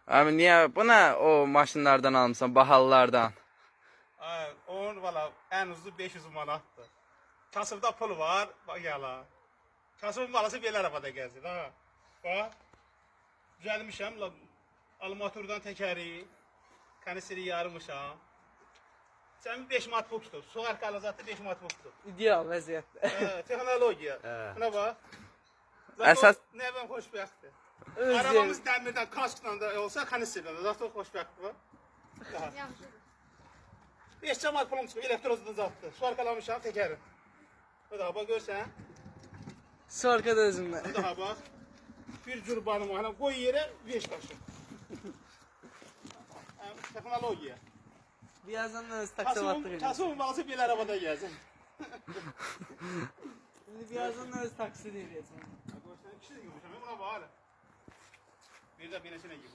Abi niye bu ne o maşınlardan almışsan bahalılardan? Onun valla en uzu 500 manatdır. Kasımda pul var, bak yala. Kasımın balası belə arabada gəzir ha. Bak. Düzəlmişəm, almaturdan təkəri, kanisiri yarmışam. Sən 5 manat pul tutub, su arkalı zaten 5 manat pul tutub. İdeal vəziyyətdə. Texnologiya. Buna bak. Əsas Ne ben xoşbəxtdir. Öz Arabamız dəmirdən, kaskla da olsa kanisirdən də zaten xoşbəxtdir bu. Daha. 5 manat pulum çıxıb, elektrozdan zatdır. Su arkalamışam təkəri. Bu da bak görsən. Su arkada özümdə. Bu daha bak. Bir cürbanım var. Koy yere 5 taşı. Teknolojiya. Birazdan da öz taksivatlıq edəcək. Kasımın balası belə arabada gəlsin. İndi birazdan da öz taksi edəcək. Buna bağlı. Bir de binesine gibi.